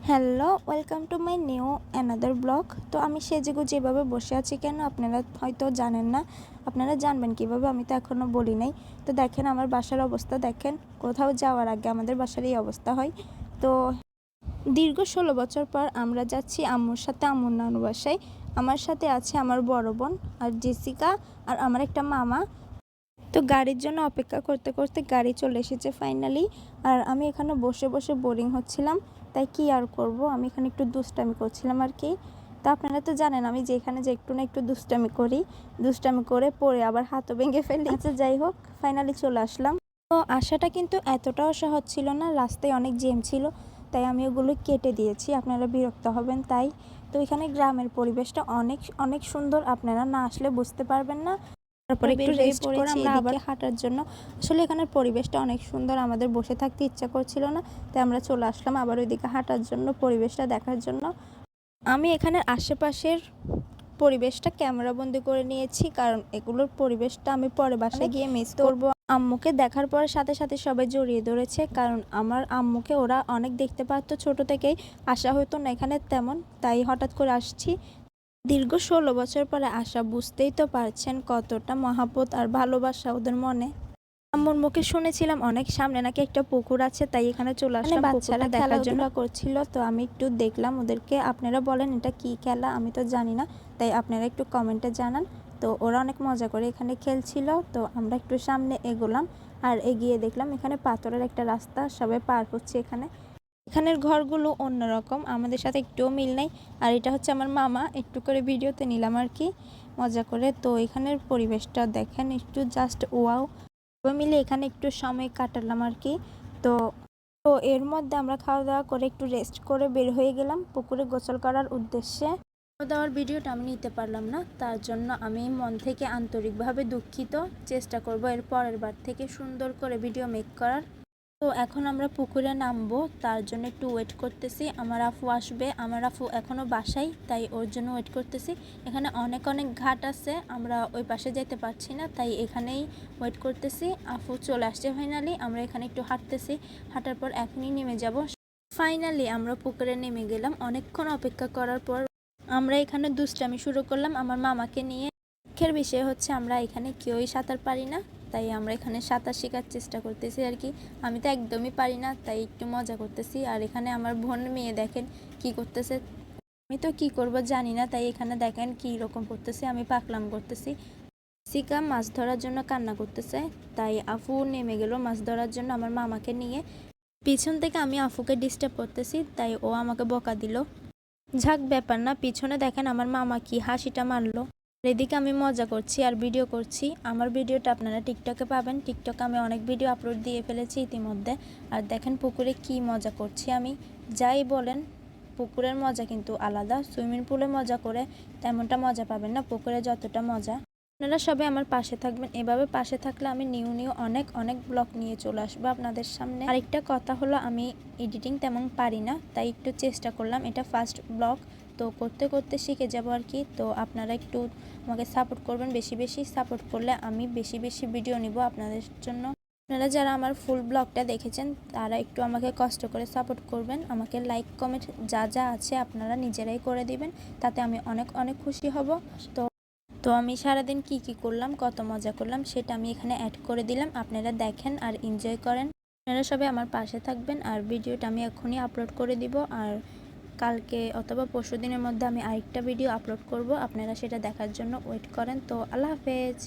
Hello, welcome to my new another blog. তো আমি সেজেগুজে যেভাবে বসে আছি কেন আপনারা হয়তো জানেন না, আপনারা জানবেন কিভাবে, আমি তো এখনও বলি নাই। তো দেখেন আমার বাসার অবস্থা, দেখেন কোথাও যাওয়ার আগে আমাদের বাসার এই অবস্থা হয়। তো দীর্ঘ 16 বছর পর আমরা যাচ্ছি আম্মুর সাথে আম্মুর নানু বাসায়। আমার সাথে আছে আমার বড় বোন আর জেসিকা আর আমার একটা মামা। তো গাড়ির জন্য অপেক্ষা করতে করতে গাড়ি চলে এসেছে ফাইনালি। আর আমি এখানে বসে বসে বোরিং হচ্ছিলাম, তাই কি আর করব, আমি এখানে একটু দুষ্টামি করছিলাম আর কি। তো আপনারা তো জানেন আমি যেখানে যে একটু না একটু দুষ্টামি করি, দুষ্টামি করে পরে আবার হাতও ভেঙে ফেলি। আচ্ছা যাই হোক, ফাইনালি চলে আসলাম। তো আসাটা কিন্তু এতটাও সহজ ছিল না, রাস্তায় অনেক জ্যাম ছিল, তাই আমি ওগুলো কেটে দিয়েছি, আপনারা বিরক্ত হবেন তাই। তো এখানে গ্রামের পরিবেশটা অনেক অনেক সুন্দর, আপনারা না আসলে বুঝতে পারবেন না। তারপরে একটু রেস্ট করে আমরা আবার হাঁটার জন্য, আসলে এখানের পরিবেশটা অনেক সুন্দর, আমাদের বসে থাকতে ইচ্ছা করছিল না, তাই আমরা চলে আসলাম আবার ওইদিকে হাঁটার জন্য, পরিবেশটা দেখার জন্য। আমি এখানের আশেপাশের পরিবেশটা ক্যামেরাবন্দি করে নিয়েছি, কারণ এগুলোর পরিবেশটা আমি পরে বাসায় গিয়ে মিস করব। আম্মুকে দেখার পরে সাথে সাথে সবাই জড়িয়ে ধরেছে, কারণ আমার আম্মুকে ওরা অনেক দেখতে পারতো, ছোট থেকেই আসা হতো না এখানে তেমন, তাই হঠাৎ করে আসছি। দীর্ঘ 16 বছর পরে আসা, বুঝতেই তো পারছেন কতটা মহাব্বত আর ভালোবাসা ওদের মনে। আম্মুর মুখে শুনেছিলাম অনেক সামনে নাকি একটা পুকুর আছে, তাই এখানে চলে আসলাম। বাচ্চারা খেলাধুলা করছিল, তো আমি একটু দেখলাম ওদেরকে। আপনারা বলেন এটা কি খেলা, আমি তো জানি না, তাই আপনারা একটু কমেন্টে জানান। তো ওরা অনেক মজা করে এখানে খেলছিল, তো আমরা একটু সামনে এগোলাম আর এগিয়ে দেখলাম এখানে পাথরের একটা রাস্তা, সবাই পার হচ্ছে এখানে। এখানের ঘরগুলো অন্যরকম, আমাদের সাথে একটুও মিল নেই। আর এটা হচ্ছে আমার মামা, একটু করে ভিডিওতে নিলাম আর কি মজা করে। তো এখানের পরিবেশটা দেখেন, একটু জাস্ট ওয়াও। সবাই মিলে এখানে একটু সময় কাটালাম আর কি। তো তো এর মধ্যে আমরা খাওয়া দাওয়া করে একটু রেস্ট করে বের হয়ে গেলাম পুকুরে গোসল করার উদ্দেশ্যে। খাওয়া দাওয়ার ভিডিওটা আমি নিতে পারলাম না, তার জন্য আমি মন থেকে আন্তরিকভাবে দুঃখিত। চেষ্টা করব এর পরের বার থেকে সুন্দর করে ভিডিও মেক করার। তো এখন আমরা পুকুরে নামবো, তার জন্য একটু ওয়েট করতেছি। আমার আফু আসবে, আমার আফু এখনও বাসায়, তাই ওর জন্য ওয়েট করতেছি। এখানে অনেক অনেক ঘাট আছে, আমরা ওই পাশে যেতে পারছি না, তাই এখানেই ওয়েট করতেছি। আফু চলে আসছে ফাইনালি, আমরা এখানে একটু হাঁটতেছি, হাঁটার পর এখনই নেমে যাব। ফাইনালি আমরা পুকুরে নেমে গেলাম অনেকক্ষণ অপেক্ষা করার পর। আমরা এখানে দুষ্টামি শুরু করলাম আমার মামাকে নিয়ে। দুঃখের বিষয় হচ্ছে আমরা এখানে কেউই সাঁতার পারি না, তাই আমরা এখানে সাঁতার শেখার চেষ্টা করতেছি আর কি। আমি তো একদমই পারি না, তাই একটু মজা করতেছি। আর এখানে আমার বোন মেয়ে দেখেন কি করতেছে, আমি তো কি করব জানি না, তাই এখানে দেখেন কি রকম করতেছে, আমি পাকলাম করতেছি। সিকা মাছ ধরার জন্য কান্না করতেছে, তাই আফু নেমে গেল মাছ ধরার জন্য আমার মামাকে নিয়ে। পিছন থেকে আমি আফুকে ডিস্টার্ব করতেছি, তাই ও আমাকে বকা দিল। ঝাক ব্যাপার না, পিছনে দেখেন আমার মামা কি হাসিটা মারলো। এদিকে আমি মজা করছি আর ভিডিও করছি। আমার ভিডিওটা আপনারা টিকটকে পাবেন, টিকটকে আমি অনেক ভিডিও আপলোড দিয়ে ফেলেছি ইতিমধ্যে। আর দেখেন পুকুরে কি মজা করছি আমি। যাই বলেন, পুকুরের মজা কিন্তু আলাদা, সুইমিং পুলে মজা করে তেমনটা মজা পাবেন না পুকুরে যতটা মজা। আপনারা সবাই আমার পাশে থাকবেন, এভাবে পাশে থাকলে আমি নিউ নিউ অনেক অনেক ব্লগ নিয়ে চলে আসবো আপনাদের সামনে। আরেকটা কথা হলো, আমি এডিটিং তেমন পারি না, তাই একটু চেষ্টা করলাম, এটা ফার্স্ট ব্লগ, তো করতে করতে শিখে যাব আর কি। তো আপনারা একটু আমাকে সাপোর্ট করবেন, বেশি বেশি সাপোর্ট করলে আমি বেশি বেশি ভিডিও নিব আপনাদের জন্য। আপনারা যারা আমার ফুল ব্লগটা দেখেছেন তারা একটু আমাকে কষ্ট করে সাপোর্ট করবেন, আমাকে লাইক কমেন্ট যা যা আছে আপনারা নিজেরাই করে দিবেন, তাতে আমি অনেক অনেক খুশি হব। তো আমি সারাদিন কি কি করলাম, কত মজা করলাম, সেটা আমি এখানে অ্যাড করে দিলাম, আপনারা দেখেন আর এনজয় করেন। আপনারা সবাই আমার পাশে থাকবেন, আর ভিডিওটা আমি এখনই আপলোড করে দিব। আর কালকে অথবা পরশু দিনের মধ্যে আমি আরেকটা ভিডিও আপলোড করব, আপনারা সেটা দেখার জন্য ওয়েট করেন। তো আল্লাহ হাফেজ।